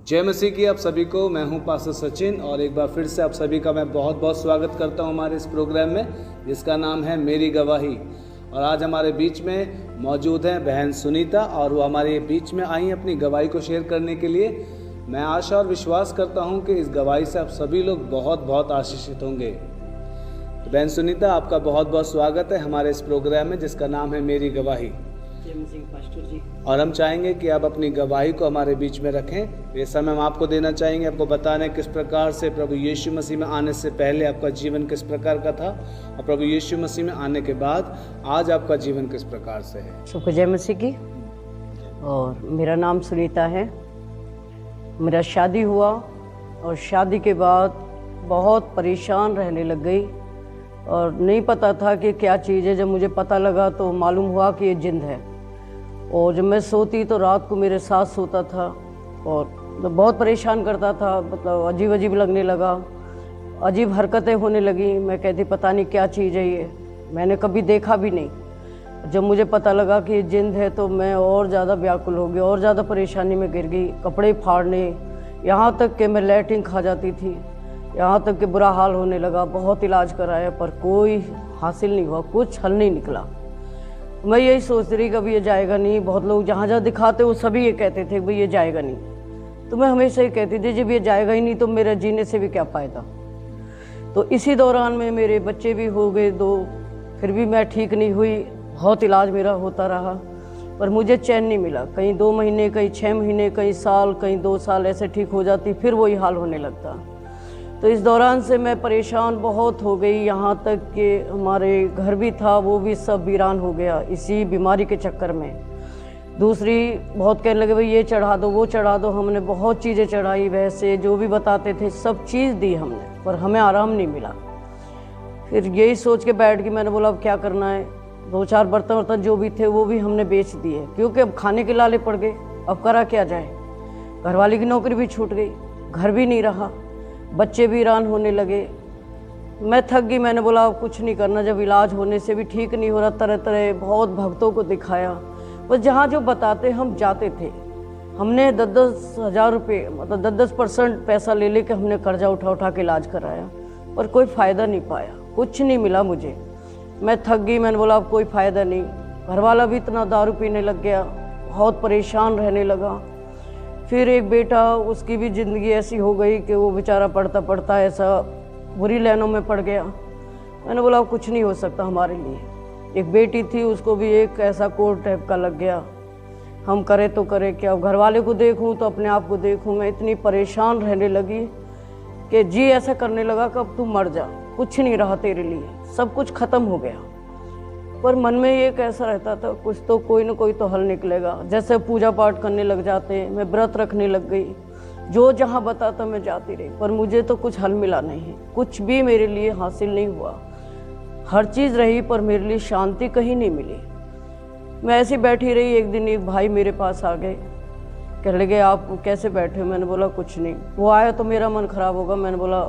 जय मसीह की आप सभी को। मैं हूं पास्टर सचिन और एक बार फिर से आप सभी का मैं बहुत बहुत स्वागत करता हूं हमारे इस प्रोग्राम में जिसका नाम है मेरी गवाही। और आज हमारे बीच में मौजूद हैं बहन सुनीता और वो हमारे बीच में आई हैं अपनी गवाही को शेयर करने के लिए। मैं आशा और विश्वास करता हूं कि इस गवाही से आप सभी लोग बहुत बहुत आशीषित होंगे। तो बहन सुनीता, आपका बहुत बहुत स्वागत है हमारे इस प्रोग्राम में जिसका नाम है मेरी गवाही। पास्टर जी। और हम चाहेंगे कि आप अपनी गवाही को हमारे बीच में रखें। ये समय हम आपको देना चाहेंगे, आपको बताने किस प्रकार से प्रभु यीशु मसीह में आने से पहले आपका जीवन किस प्रकार का था और प्रभु यीशु मसीह में आने के बाद आज आपका जीवन किस प्रकार से है। सबको जय मसीह की। और मेरा नाम सुनीता है। मेरा शादी हुआ और शादी के बाद बहुत परेशान रहने लग गई और नहीं पता था कि क्या चीज़ है। जब मुझे पता लगा तो मालूम हुआ कि ये जिंद है। और जब मैं सोती तो रात को मेरे साथ सोता था और बहुत परेशान करता था। मतलब अजीब अजीब लगने लगा, अजीब हरकतें होने लगी। मैं कहती पता नहीं क्या चीज़ है ये, मैंने कभी देखा भी नहीं। जब मुझे पता लगा कि ये जिंद है तो मैं और ज़्यादा व्याकुल हो गई और ज़्यादा परेशानी में गिर गई। कपड़े फाड़ने, यहाँ तक कि मैं लैट्रिन खा जाती थी, यहाँ तक कि बुरा हाल होने लगा। बहुत इलाज कराया पर कोई हासिल नहीं हुआ, कुछ हल नहीं निकला। मैं यही सोच रही कभी ये जाएगा नहीं। बहुत लोग जहाँ जहाँ दिखाते वो सभी ये कहते थे भाई ये जाएगा नहीं। तो मैं हमेशा ही कहती थी जब ये जाएगा ही नहीं तो मेरे जीने से भी क्या फ़ायदा। तो इसी दौरान में मेरे बच्चे भी हो गए 2, फिर भी मैं ठीक नहीं हुई। बहुत इलाज मेरा होता रहा पर मुझे चैन नहीं मिला। कहीं 2 महीने, कहीं 6 महीने, कहीं साल, कहीं 2 साल ऐसे ठीक हो जाती, फिर वही हाल होने लगता। तो इस दौरान से मैं परेशान बहुत हो गई। यहाँ तक कि हमारे घर भी था वो भी सब वीरान हो गया इसी बीमारी के चक्कर में। दूसरी बहुत कहने लगे भाई ये चढ़ा दो वो चढ़ा दो। हमने बहुत चीज़ें चढ़ाई, वैसे जो भी बताते थे सब चीज़ दी हमने पर हमें आराम नहीं मिला। फिर यही सोच के बैठ गई। मैंने बोला अब क्या करना है। 2-4 बर्तन जो भी थे वो भी हमने बेच दिए क्योंकि अब खाने के लाले पड़ गए। अब करा क्या जाए। घरवाली की नौकरी भी छूट गई, घर भी नहीं रहा, बच्चे भी ईरान होने लगे। मैं थक गई। मैंने बोला अब कुछ नहीं करना। जब इलाज होने से भी ठीक नहीं हो रहा, तरह तरह बहुत भक्तों को दिखाया, बस जहाँ जो बताते हम जाते थे। हमने 10-10 हज़ार रुपये मतलब 10-10% पैसा ले लेके हमने कर्जा उठा उठा के इलाज कराया पर कोई फ़ायदा नहीं पाया, कुछ नहीं मिला मुझे। मैं थक गई। मैंने बोला अब कोई फ़ायदा नहीं। घरवाला भी इतना दारू पीने लग गया, बहुत परेशान रहने लगा। फिर एक बेटा, उसकी भी ज़िंदगी ऐसी हो गई कि वो बेचारा पढ़ता पढ़ता ऐसा बुरी लाइनों में पड़ गया। मैंने बोला कुछ नहीं हो सकता हमारे लिए। एक बेटी थी, उसको भी एक ऐसा कोर्ट टाइप का लग गया। हम करें तो करें क्या। अब घर वाले को देखूं तो अपने आप को देखूं। मैं इतनी परेशान रहने लगी कि जी ऐसा करने लगा कि अब तू मर जा, कुछ नहीं रहा तेरे लिए, सब कुछ ख़त्म हो गया। पर मन में ये कैसा रहता था कुछ तो कोई ना कोई तो हल निकलेगा। जैसे पूजा पाठ करने लग जाते, मैं व्रत रखने लग गई, जो जहाँ बताता मैं जाती रही पर मुझे तो कुछ हल मिला नहीं। कुछ भी मेरे लिए हासिल नहीं हुआ। हर चीज़ रही पर मेरे लिए शांति कहीं नहीं मिली। मैं ऐसी बैठी रही। एक दिन एक भाई मेरे पास आ गए, कहने लगे आप कैसे बैठे हो। मैंने बोला कुछ नहीं। वो आया तो मेरा मन खराब होगा। मैंने बोला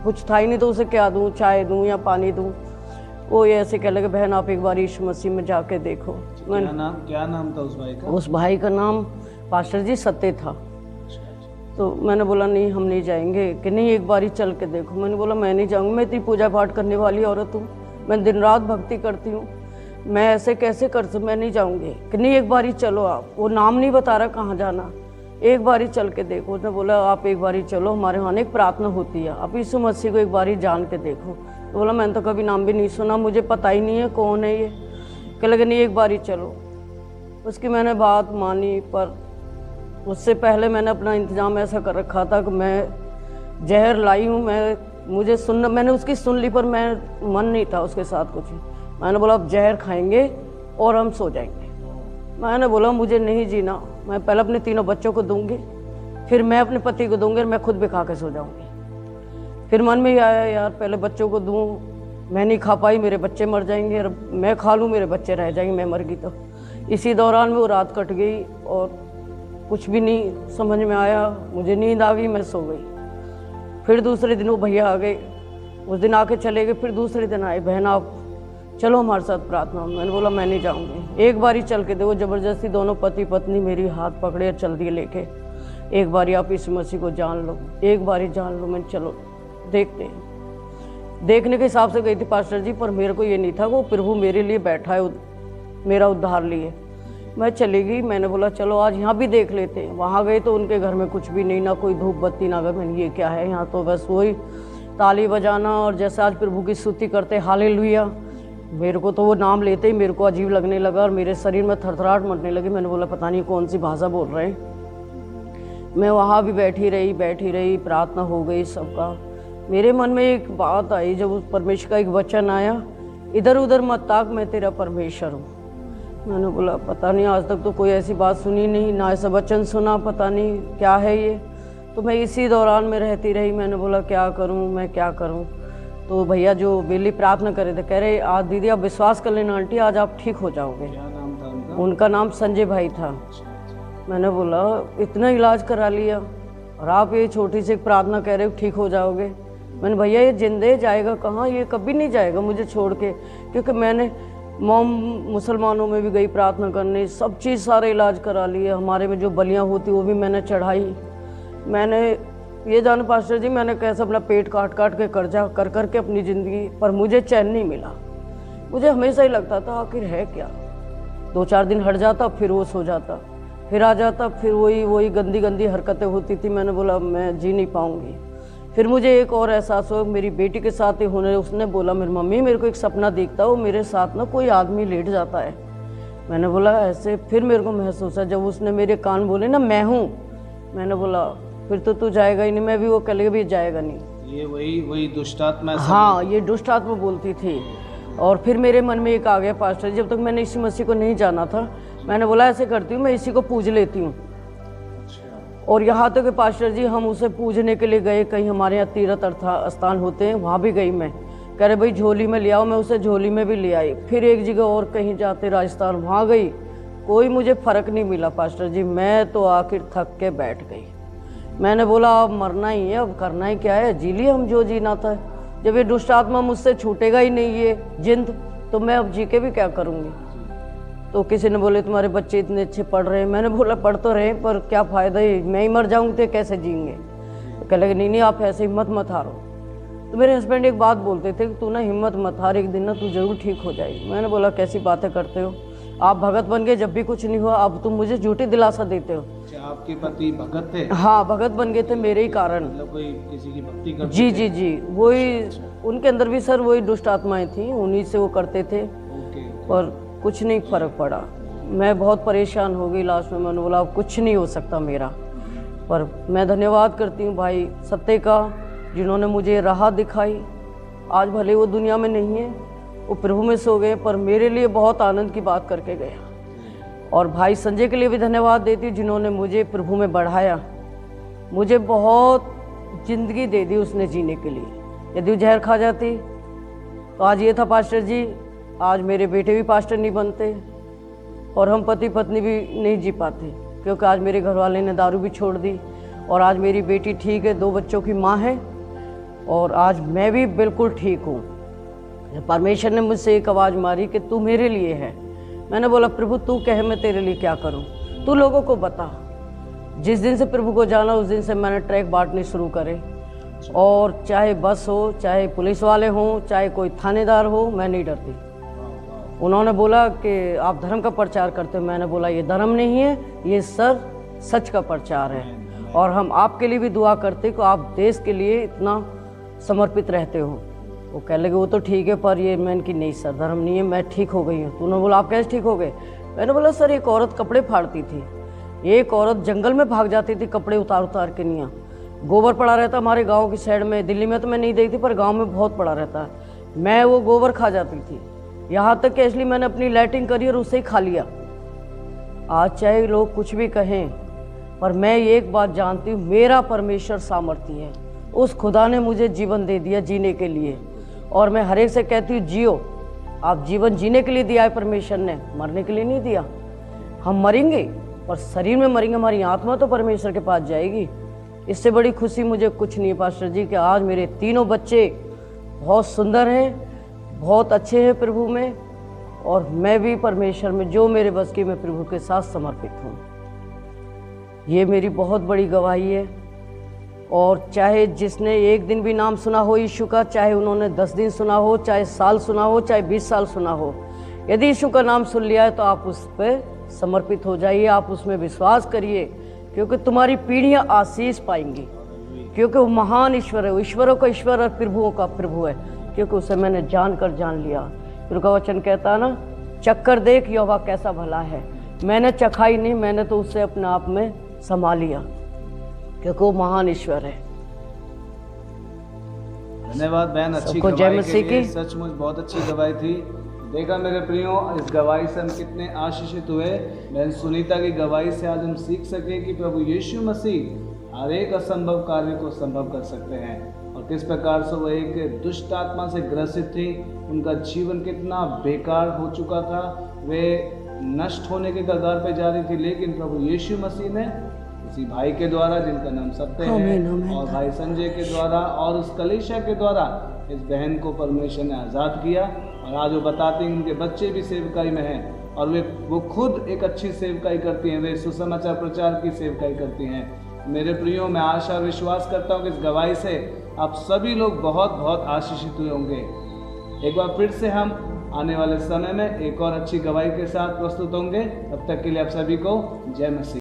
कुछ था ही नहीं तो उसे क्या दूँ, चाय दूँ या पानी दूँ। वो ये ऐसे कह लगे बहन आप एक बार यीशु मसीह में जाके देखो। क्या नाम था उस भाई का? उस भाई का नाम पास्टर जी सत्य था। तो मैंने बोला नहीं हम नहीं जाएंगे। कि नहीं एक बार ही चल के देखो। मैंने बोला मैं नहीं जाऊँगी, मैं इतनी पूजा पाठ करने वाली औरत हूँ, मैं दिन रात भक्ति करती हूँ, मैं ऐसे कैसे कर सकती, मैं नहीं जाऊँगी। कि नहीं एक बार ही चलो आप। वो नाम नहीं बता रहा कहाँ जाना, एक बार ही चल के देखो। उसने बोला आप एक बार ही चलो, हमारे वहाँ एक प्रार्थना होती है, आप यीशु मसीह को एक बार ही जान के देखो। तो बोला मैंने तो कभी नाम भी नहीं सुना, मुझे पता ही नहीं है कौन है ये। कह लगे नहीं एक बार ही चलो। उसकी मैंने बात मानी पर उससे पहले मैंने अपना इंतज़ाम ऐसा कर रखा था कि मैं जहर लाई हूँ। मैंने उसकी सुन ली पर मैं मन नहीं था उसके साथ कुछ। मैंने बोला अब जहर खाएंगे और हम सो जाएंगे। मैंने बोला मुझे नहीं जीना, मैं पहले अपने 3 बच्चों को दूंगी, फिर मैं अपने पति को दूंगी और मैं खुद भी खा के सो जाऊंगी। फिर मन में ही आया यार पहले बच्चों को दूं, मैं नहीं खा पाई मेरे बच्चे मर जाएंगे, और मैं खा लूँ मेरे बच्चे रह जाएंगे, मैं मर गई तो। इसी दौरान में वो रात कट गई और कुछ भी नहीं समझ में आया। मुझे नींद आ गई, मैं सो गई। फिर दूसरे दिन वो भैया आ गए, उस दिन आके चले गए। फिर दूसरे दिन आए, बहन आप चलो हमारे साथ प्रार्थना। मैंने बोला मैं नहीं जाऊंगी, एक बार ही चल के दे। वो ज़बरदस्ती दोनों पति पत्नी मेरी हाथ पकड़े और चल दिए लेके। एक बारी आप यीशु मसीह को जान लो, एक बारी जान लो। मैंने चलो देखते हैं। देखने के हिसाब से गई थी पास्टर जी, पर मेरे को ये नहीं था वो प्रभु मेरे लिए बैठा है, मेरा उद्धार लिए। मैं चली गई, मैंने बोला चलो आज यहाँ भी देख लेते हैं। वहाँ गए तो उनके घर में कुछ भी नहीं, ना कोई धूप बत्ती ना घर। मैंने ये क्या है यहाँ, तो बस वही ताली बजाना और जैसे आज प्रभु की स्तुति करते हालेलुया। मेरे को तो वो नाम लेते ही मेरे को अजीब लगने लगा और मेरे शरीर में थरथराहट मचने लगी। मैंने बोला पता नहीं कौन सी भाषा बोल रहे हैं। मैं वहाँ भी बैठी रही, प्रार्थना हो गई सबका। मेरे मन में एक बात आई, जब उस परमेश्वर का एक वचन आया, इधर उधर मत ताक, मैं तेरा परमेश्वर हूँ। मैंने बोला पता नहीं, आज तक तो कोई ऐसी बात सुनी नहीं, ना ऐसा वचन सुना, पता नहीं क्या है ये। तो मैं इसी दौरान में रहती रही। मैंने बोला क्या करूँ, मैं क्या करूँ। तो भैया जो बेली प्रार्थना कर रहे थे, कह रहे आज दीदी आप विश्वास कर लेना आंटी, आज आप ठीक हो जाओगे। क्या नाम था उनका? उनका नाम संजय भाई था। मैंने बोला इतना इलाज करा लिया और आप ये छोटी सी प्रार्थना कह रहे हो ठीक हो जाओगे। मैंने भैया ये जिंदे जाएगा कहाँ, ये कभी नहीं जाएगा मुझे छोड़ के। क्योंकि मैंने मुसलमानों में भी गई प्रार्थना करने, सब चीज़ सारे इलाज करा लिए। हमारे में जो बलियाँ होती वो भी मैंने चढ़ाई। मैंने ये जाना पास्टर जी, मैंने कैसे अपना पेट काट काट के कर्जा कर कर के अपनी ज़िंदगी, पर मुझे चैन नहीं मिला। मुझे हमेशा ही लगता था आखिर है क्या। 2-4 दिन हट जाता, फिर वो सो जाता, फिर आ जाता, फिर वही गंदी गंदी हरकतें होती थी। मैंने बोला मैं जी नहीं पाऊँगी। फिर मुझे एक और एहसास हुआ, मेरी बेटी के साथ ही होने, उसने बोला मेरी मम्मी मेरे को एक सपना दिखता हो, मेरे साथ ना कोई आदमी लेट जाता है। मैंने बोला ऐसे, फिर मेरे को महसूस है जब उसने मेरे कान बोले ना मैं हूँ। मैंने बोला फिर तो तू जाएगा ही नहीं। मैं भी वो कल भी जाएगा नहीं। ये वही दुष्ट आत्मा? हाँ, ये दुष्ट आत्मा बोलती थी। और फिर मेरे मन में एक आ गया पास्टर, जब तक मैंने इसी मसीह को नहीं जाना था, मैंने बोला ऐसे करती हूँ मैं इसी को पूज लेती हूँ। और यहाँ तक तो पास्टर जी हम उसे पूजने के लिए गए, कहीं हमारे यहाँ तीर्थ स्थान होते हैं, वहाँ भी गई मैं। कह रहे भाई झोली में ले आओ, मैं उसे झोली में भी ले आई। फिर एक जगह और कहीं जाते राजस्थान, वहाँ गई, कोई मुझे फ़र्क नहीं मिला पास्टर जी। मैं तो आखिर थक के बैठ गई। मैंने बोला अब मरना ही है, अब करना ही क्या है, जी लिए हम जो जीना था। जब ये दुष्ट आत्मा मुझसे छूटेगा ही नहीं ये जिंद, तो मैं अब जी के भी क्या करूँगी। तो किसी ने बोले तुम्हारे बच्चे इतने अच्छे पढ़ रहे हैं। मैंने बोला पढ़ तो रहे, पर क्या फ़ायदा है, मैं ही मर जाऊँगी तो कैसे जीएंगे। तो कह लगे नहीं आप ऐसे हिम्मत मत हारो। तो मेरे हस्बैंड एक बात बोलते थे कि तू ना हिम्मत मत हार, एक दिन ना तू जरूर ठीक हो जाएगी। मैंने बोला कैसी बातें करते हो आप, भगत बन गए जब भी कुछ नहीं हुआ, अब तुम मुझे झूठी दिलासा देते हो। आपके पति भगत थे? हाँ भगत बन गए थे मेरे ही कारण। मतलब कोई किसी की भक्ति करते जी थे? जी जी, वही उनके अंदर भी सर वही दुष्ट आत्माएं थी, उन्हीं से वो करते थे। पर कुछ नहीं फर्क पड़ा। मैं बहुत परेशान हो गई। लास्ट में मैंने बोला अब कुछ नहीं हो सकता मेरा। पर मैं धन्यवाद करती हूँ भाई सत्य का, जिन्होंने मुझे राह दिखाई। आज भले वो दुनिया में नहीं है, वो प्रभु में सो गए, पर मेरे लिए बहुत आनंद की बात करके गया। और भाई संजय के लिए भी धन्यवाद देती हूँ, जिन्होंने मुझे प्रभु में बढ़ाया। मुझे बहुत ज़िंदगी दे दी उसने जीने के लिए। यदि वो जहर खा जाती तो आज ये था पास्टर जी, आज मेरे बेटे भी पास्टर नहीं बनते और हम पति पत्नी भी नहीं जी पाते, क्योंकि आज मेरे घर वाले ने दारू भी छोड़ दी। और आज मेरी बेटी ठीक है, 2 बच्चों की माँ है, और आज मैं भी बिल्कुल ठीक हूँ। परमेश्वर ने मुझसे एक आवाज़ मारी कि तू मेरे लिए है। मैंने बोला प्रभु तू कहे मैं तेरे लिए क्या करूं, तू लोगों को बता। जिस दिन से प्रभु को जाना उस दिन से मैंने ट्रैक बांटने शुरू करे, और चाहे बस हो, चाहे पुलिस वाले हों, चाहे कोई थानेदार हो, मैं नहीं डरती। उन्होंने बोला कि आप धर्म का प्रचार करते हो। मैंने बोला ये धर्म नहीं है, ये सच का प्रचार है। और हम आपके लिए भी दुआ करते कि आप देश के लिए इतना समर्पित रहते हो। वो कह लगे वो तो ठीक है, पर ये मैंने कि नहीं सर धर्म नहीं है, मैं ठीक हो गई हूँ। तो उन्होंने बोला आप कैसे ठीक हो गए। मैंने बोला सर एक औरत कपड़े फाड़ती थी, एक औरत जंगल में भाग जाती थी कपड़े उतार उतार के। नहीं, गोबर पड़ा रहता हमारे गांव की साइड में, दिल्ली में तो मैं नहीं देखती पर गांव में बहुत पड़ा रहता है। मैं वो गोबर खा जाती थी, यहाँ तक कि इसलिए मैंने अपनी लैट्रिन करी और उसे ही खा लिया। आज चाहे लोग कुछ भी कहें, पर मैं एक बात जानती हूँ, मेरा परमेश्वर सामर्थी है। उस खुदा ने मुझे जीवन दे दिया जीने के लिए, और मैं हर एक से कहती हूँ जियो। आप जीवन जीने के लिए दिया है परमेश्वर ने, मरने के लिए नहीं दिया। हम मरेंगे और शरीर में मरेंगे, हमारी आत्मा तो परमेश्वर के पास जाएगी। इससे बड़ी खुशी मुझे कुछ नहीं है पास्टर जी कि आज मेरे 3 बच्चे बहुत सुंदर हैं, बहुत अच्छे हैं प्रभु में, और मैं भी परमेश्वर में जो मेरे बस की मैं प्रभु के साथ समर्पित हूँ। ये मेरी बहुत बड़ी गवाही है। और चाहे जिसने एक दिन भी नाम सुना हो यीशु का, चाहे उन्होंने 10 दिन सुना हो, चाहे साल सुना हो, चाहे 20 साल सुना हो, यदि यीशु का नाम सुन लिया है तो आप उस पर समर्पित हो जाइए, आप उसमें विश्वास करिए, क्योंकि तुम्हारी पीढ़ियां आशीष पाएंगी, क्योंकि वो महान ईश्वर है, वो ईश्वरों का ईश्वर और प्रभुओं का प्रभु है, क्योंकि उसे मैंने जानकर जान लिया। फिर का वचन कहता है ना, चक्कर देख यहोवा कैसा भला है। मैंने चखा ही नहीं, मैंने तो उसे अपने आप में समा लिया, क्योंकि वो महान ईश्वर है। धन्यवाद बहन, अच्छी सबको जय गवाही मसीह के लिए। की। सचमुच बहुत अच्छी गवाही थी। देखा मेरे प्रियो, इस गवाही से हम कितने आशीषित हुए। बहन सुनीता की गवाही से आज हम सीख सके कि प्रभु यीशु मसीह हर एक असंभव कार्य को संभव कर सकते हैं, और किस प्रकार से वो एक दुष्ट आत्मा से ग्रसित थी, उनका जीवन कितना बेकार हो चुका था, वे नष्ट होने के कगार पे जा रही थी, लेकिन प्रभु यीशु मसीह ने इसी भाई के द्वारा, जिनका नाम सत्य है, और भाई संजय के द्वारा और उस कलीसिया के द्वारा इस बहन को परमेश्वर ने आज़ाद किया। और आज वो बताती हैं उनके बच्चे भी सेवकाई में हैं, और वो खुद एक अच्छी सेवकाई करती हैं, वे सुसमाचार प्रचार की सेवकाई करती हैं। मेरे प्रियो, मैं आशा और विश्वास करता हूँ कि इस गवाही से आप सभी लोग बहुत बहुत आशीषित हुए होंगे। एक बार फिर से हम आने वाले समय में एक और अच्छी गवाही के साथ प्रस्तुत होंगे। तब तक के लिए आप सभी को जय मसीह।